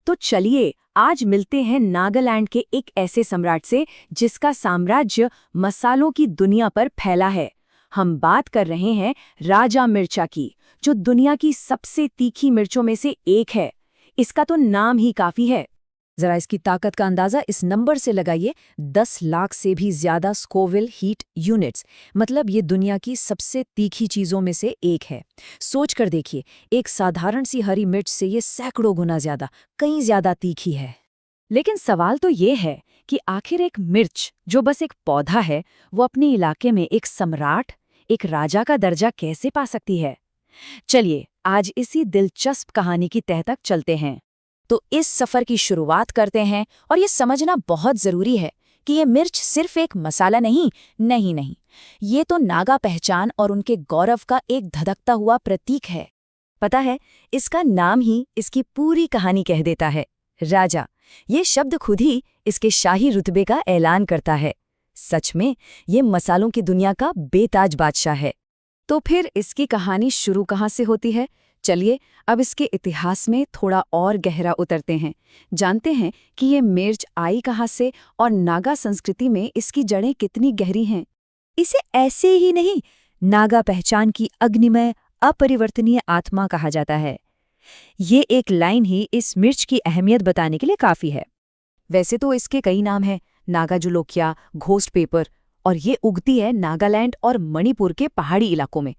तो चलिए आज मिलते हैं नागालैंड के एक ऐसे सम्राट से जिसका साम्राज्य मसालों की दुनिया पर फैला है। हम बात कर रहे हैं राजा मिर्चा की, जो दुनिया की सबसे तीखी मिर्चों में से एक है। इसका तो नाम ही काफी है। जरा इसकी ताकत का अंदाजा इस नंबर से लगाइए, 10 लाख से भी ज्यादा स्कोविल हीट यूनिट्स। मतलब ये दुनिया की सबसे तीखी चीजों में से एक है। सोच कर देखिए, एक साधारण सी हरी मिर्च से ये सैकड़ों गुना ज्यादा, कहीं ज्यादा तीखी है। लेकिन सवाल तो ये है कि आखिर एक मिर्च जो बस एक पौधा है, वो अपने इलाके में एक सम्राट, एक राजा का दर्जा कैसे पा सकती है? चलिए आज इसी दिलचस्प कहानी की तह तक चलते हैं। तो इस सफर की शुरुआत करते हैं, और ये समझना बहुत जरूरी है कि ये मिर्च सिर्फ एक मसाला नहीं, ये तो नागा पहचान और उनके गौरव का एक धधकता हुआ प्रतीक है। पता है, इसका नाम ही इसकी पूरी कहानी कह देता है। राजा, ये शब्द खुद ही इसके शाही रुतबे का ऐलान करता है। सच में ये मसालों की दुनिया का बेताज बादशाह है। तो फिर इसकी कहानी शुरू कहाँ से होती है? चलिए अब इसके इतिहास में थोड़ा और गहरा उतरते हैं, जानते हैं कि ये मिर्च आई कहाँ से और नागा संस्कृति में इसकी जड़ें कितनी गहरी हैं। इसे ऐसे ही नहीं, नागा पहचान की अग्निमय अपरिवर्तनीय आत्मा कहा जाता है। ये एक लाइन ही इस मिर्च की अहमियत बताने के लिए काफी है। वैसे तो इसके कई नाम हैं, नागा जुलोकिया, घोस्ट पेपर, और ये उगती है नागालैंड और मणिपुर के पहाड़ी इलाकों में।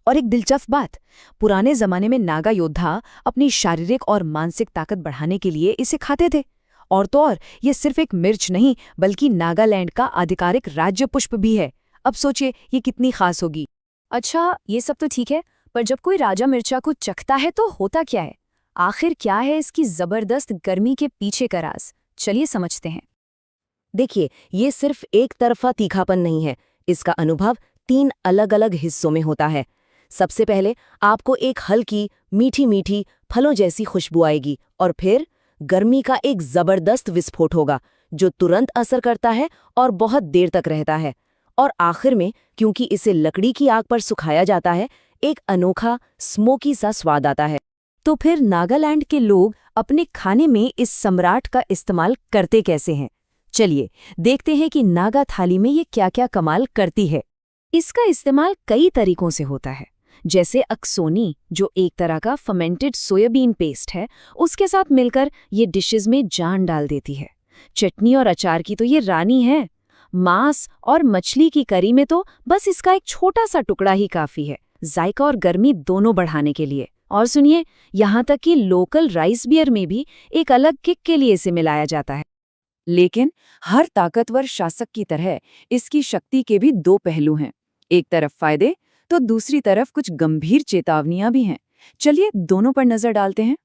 और एक दिलचस्प बात, पुराने जमाने में नागा योद्धा अपनी शारीरिक और मानसिक ताकत बढ़ाने के लिए इसे खाते थे। और तो और ये सिर्फ एक मिर्च नहीं, बल्कि नागालैंड का आधिकारिक राज्य पुष्प भी है। अब सोचिए ये कितनी खास होगी। अच्छा, ये सब तो ठीक है, पर जब कोई राजा मिर्चा को चखता है तो होता क्या है? आखिर क्या है इसकी जबरदस्त गर्मी के पीछे का राज? चलिए समझते हैं। देखिए, ये सिर्फ एक तरफा तीखापन नहीं है, इसका अनुभव 3 अलग-अलग हिस्सों में होता है। सबसे पहले आपको एक हल्की मीठी मीठी फलों जैसी खुशबू आएगी, और फिर गर्मी का एक जबरदस्त विस्फोट होगा जो तुरंत असर करता है और बहुत देर तक रहता है। और आखिर में, क्योंकि इसे लकड़ी की आग पर सुखाया जाता है, एक अनोखा स्मोकी सा स्वाद आता है। तो फिर नागालैंड के लोग अपने खाने में इस सम्राट का इस्तेमाल करते कैसे हैं? चलिए देखते हैं कि नागा थाली में ये क्या क्या कमाल करती है। इसका इस्तेमाल कई तरीकों से होता है, जैसे अक्सोनी, जो एक तरह का फर्मेंटेड सोयाबीन पेस्ट है, उसके साथ मिलकर ये डिशेस में जान डाल देती है। चटनी और अचार की तो ये रानी है। मांस और मछली की करी में तो बस इसका एक छोटा सा टुकड़ा ही काफी है, जायका और गर्मी दोनों बढ़ाने के लिए। और सुनिए, यहाँ तक कि लोकल राइस बियर में भी एक अलग किक के लिए इसे मिलाया जाता है। लेकिन हर ताकतवर शासक की तरह इसकी शक्ति के भी 2 पहलू हैं। एक तरफ फायदे, तो दूसरी तरफ कुछ गंभीर चेतावनियां भी हैं। चलिए दोनों पर नजर डालते हैं।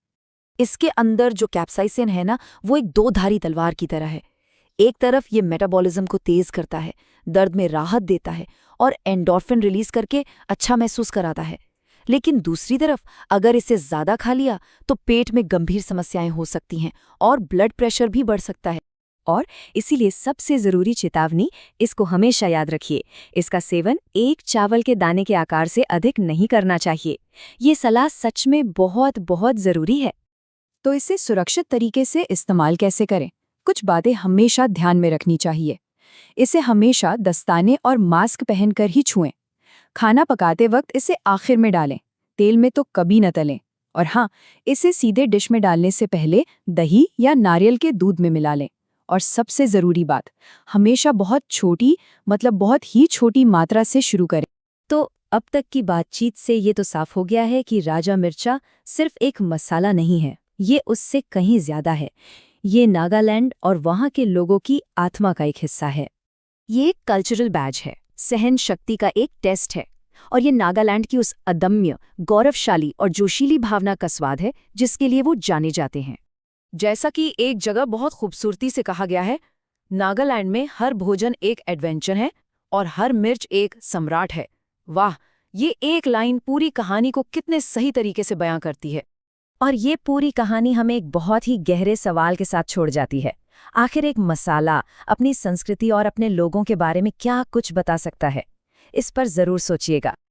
इसके अंदर जो कैप्साइसिन है ना, वो एक 2-धारी तलवार की तरह है। एक तरफ ये मेटाबॉलिज्म को तेज करता है, दर्द में राहत देता है और एंडोर्फिन रिलीज करके अच्छा महसूस कराता है। लेकिन दूसरी तरफ अगर इसे ज्यादा खा लिया तो पेट में गंभीर समस्याएं हो सकती हैं और ब्लड प्रेशर भी बढ़ सकता है। और इसीलिए सबसे जरूरी चेतावनी, इसको हमेशा याद रखिए, इसका सेवन एक चावल के दाने के आकार से अधिक नहीं करना चाहिए। ये सलाह सच में बहुत बहुत जरूरी है। तो इसे सुरक्षित तरीके से इस्तेमाल कैसे करें? कुछ बातें हमेशा ध्यान में रखनी चाहिए। इसे हमेशा दस्ताने और मास्क पहनकर ही छुएं। खाना पकाते वक्त इसे आखिर में डालें, तेल में तो कभी न तलें। और हाँ, इसे सीधे डिश में डालने से पहले दही या नारियल के दूध में मिला लें। और सबसे ज़रूरी बात, हमेशा बहुत छोटी, मतलब बहुत ही छोटी मात्रा से शुरू करें। तो अब तक की बातचीत से ये तो साफ हो गया है कि राजा मिर्चा सिर्फ एक मसाला नहीं है, ये उससे कहीं ज़्यादा है। ये नागालैंड और वहाँ के लोगों की आत्मा का एक हिस्सा है। ये एक कल्चरल बैज है, सहन शक्ति का एक टेस्ट है, और ये नागालैंड की उस अदम्य, गौरवशाली और जोशीली भावना का स्वाद है जिसके लिए वो जाने जाते हैं। जैसा कि एक जगह बहुत खूबसूरती से कहा गया है, नागालैंड में हर भोजन एक एडवेंचर है और हर मिर्च एक सम्राट है। वाह, ये एक लाइन पूरी कहानी को कितने सही तरीके से बयां करती है। और ये पूरी कहानी हमें एक बहुत ही गहरे सवाल के साथ छोड़ जाती है। आखिर एक मसाला अपनी संस्कृति और अपने लोगों के बारे में क्या कुछ बता सकता है? इस पर जरूर सोचिएगा।